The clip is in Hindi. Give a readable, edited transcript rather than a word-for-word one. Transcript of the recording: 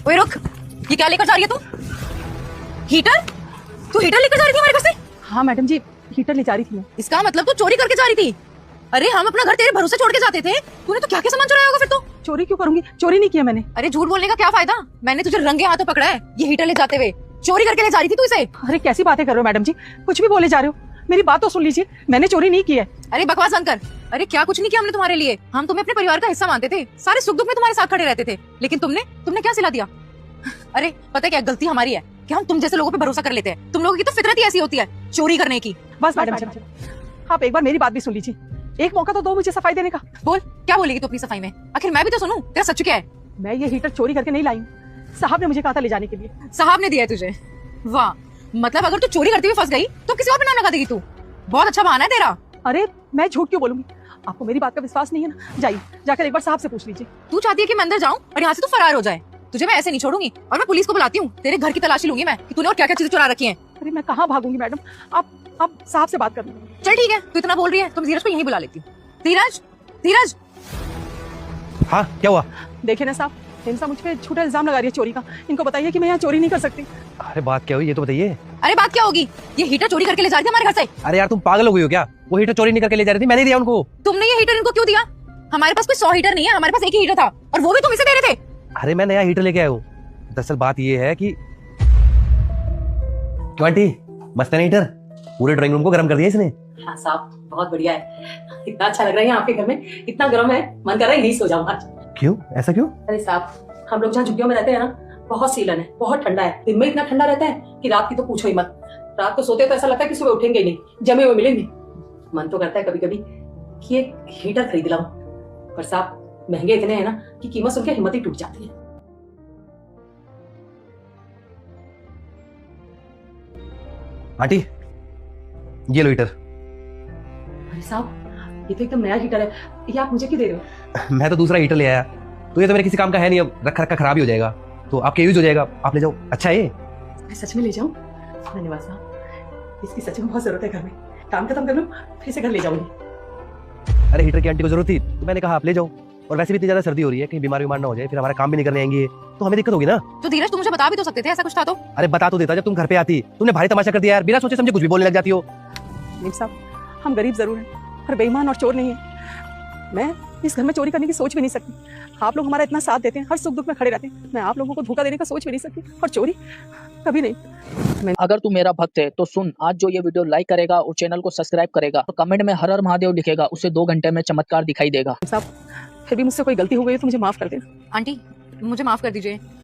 ओए रुक, ये क्या लेकर जा रही है तू? हीटर? तू हीटर लेकर जा रही थी हमारे घर से? हाँ मैडम जी, हीटर ले जा रही थी मैं। इसका मतलब तू चोरी करके जा रही थी? अरे हम अपना घर तेरे भरोसे छोड़ के जाते थे, तूने तो क्या क्या सामान चुराया होगा फिर तो? चोरी क्यों करूंगी? चोरी नहीं किया मैंने। अरे झूठ बोलने का क्या फायदा? मैंने तुझे रंगे हाथों पकड़ा है ये हीटर ले जाते हुए। चोरी करके ले जा रही थी तू इसे? अरे कैसी बातें कर रहे हो मैडम जी, कुछ भी बोले जा रहे हो। मेरी बात तो सुन लीजिए, मैंने चोरी नहीं की है। अरे बकवास बंद कर। अरे क्या कुछ नहीं किया हमने तुम्हारे लिए, हम तुम्हें अपने परिवार का हिस्सा मानते थे, सारे सुख दुख में तुम्हारे साथ खड़े रहते थे, लेकिन तुमने क्या सिला दिया? अरे पता है क्या, गलती हमारी है कि हम तुम जैसे लोगों पे भरोसा कर लेते हैं। तुम लोगों की तो फितरत ही ऐसी होती है, चोरी करने की। बस मैडम जी, आप एक बार मेरी बात भी सुन लीजिए। एक मौका तो दो मुझे सफाई देने का। बोल, क्या बोलेगी तू अपनी सफाई में? आखिर मैं भी तो सुनूं, तेरा सच क्या है? मैं ये हीटर चोरी करके नहीं लाई हूँ, साहब ने मुझे कहा था ले जाने के लिए। साहब ने दिया है तुझे? वाह, मतलब अगर तू चोरी करती हुई फंस गई तो किसी और पे नाम लगा देगी तू। बहुत अच्छा बहाना है तेरा। अरे मैं झूठ क्यों बोलूंगी? आपको मेरी बात का विश्वास नहीं है ना? जाइए, जाकर एक बार साहब से पूछ लीजिए। तू चाहती है कि मैं अंदर जाऊं और यहाँ से तू फरार हो जाए? तुझे मैं ऐसे नहीं छोड़ूंगी और मैं पुलिस को बुलाती हूँ, तेरे घर की तलाशी लूंगी मैं कि तूने और क्या क्या चीजें चुरा रखी हैं। अरे मैं कहाँ भागूंगी मैडम, आप साहब से बात कर लो। चल ठीक है, तू इतना बोल रही है तो मैं धीरज को यहीं बुला लेती हूँ। धीरज, धीरज। हाँ क्या हुआ? देखिए ना साहब, हिंसा मुझ पे झूठा इल्जाम लगा रही है चोरी का। इनको बताइए कि मैं यहाँ चोरी नहीं कर सकती। अरे बात क्या हुई ये तो बताइए। अरे बात क्या होगी, ये हीटर चोरी करके ले जा रही थी हमारे घर से। अरे यार तुम पागल हो गई हो क्या? वो हीटर चोरी नहीं करके ले जा रही थी, मैंने दिया उनको। तुमने ये हीटर इनको क्यों दिया? हमारे पास कोई 100 हीटर नहीं है, हमारे पास एक ही हीटर था और वो भी तुम इसे दे रहे थे। अरे मैं नया हीटर लेके आया हूँ। दरअसल बात ये है कि क्यों आंटी, मस्त है ना हीटर? पूरे ड्राइंग रूम को गर्म कर दिया इसने। हाँ साहब, बहुत बढ़िया है। इतना अच्छा लग रहा है यहाँ आपके घर में, इतना गर्म है, मन कर रहा है यहीं सो जाऊं आज। क्यों, ऐसा क्यों? अरे साहब, हम लोग जहाँ झुग्गियों में रहते हैं ना, बहुत सीलन है, बहुत ठंडा है। दिन में इतना ठंडा रहता है कि रात की तो पूछो ही मत। रात को सोते तो ऐसा लगता है कि सुबह उठेंगे ही नहीं, जमे हुए मिलेंगे। मन तो करता है कभी कभी कि एक हीटर खरीद लाऊं, पर साहब महंगे इतने हैं ना कि कीमत सुन के हिम्मत ही टूट जाती है। आंटी ये लो हीटर। अरे साहब, ये तो एकदम नया हीटर है, ये आप मुझे क्यों दे रहे हो? मैं तो दूसरा हीटर ले आया, तो ये तो मेरे किसी काम का है नहीं, अब रखा रखा खराब ही हो जाएगा, तो आपके यूज हो जाएगा, आप ले जाओ। अच्छा है ये? मैं सच में ले जाऊं? धन्यवाद साहब, इसकी सच में बहुत जरूरत है। घर में काम खत्म कर लूं, फिर से घर ले जाऊंगी। अरे हीटर की आंटी को जरूरत थी तो मैंने कहा आप ले जाओ, और वैसे भी इतनी ज्यादा सर्दी हो रही है, कहीं बीमार ना हो जाए, फिर हमारा काम भी नहीं करने आएंगे तो हमें दिक्कत होगी ना। तो धीरज, तुम मुझे बता भी तो सकते थे ऐसा कुछ था तो। अरे बता तो देता जब तुम घर पे आती। तुमने भारी तमाशा कर दिया यार, बिना सोचे समझे कुछ भी बोलने लग जाती हो। नीम साहब, हम गरीब जरूर हैं पर बेईमान और चोर नहीं है। मैं इस घर में चोरी करने की सोच भी नहीं सकती। आप लोग हमारा इतना साथ देते हैं, हर सुख दुख में खड़े रहते हैं। मैं आप लोगों को धोखा देने का सोच भी नहीं सकती, और चोरी कभी नहीं। अगर तू मेरा भक्त है तो सुन, आज जो ये वीडियो लाइक करेगा और चैनल को सब्सक्राइब करेगा और कमेंट में हर हर महादेव लिखेगा, उसे 2 घंटे में चमत्कार दिखाई देगा। साहब, फिर भी मुझसे कोई गलती हो गई तो मुझे माफ कर देना। आंटी, मुझे माफ कर दीजिए।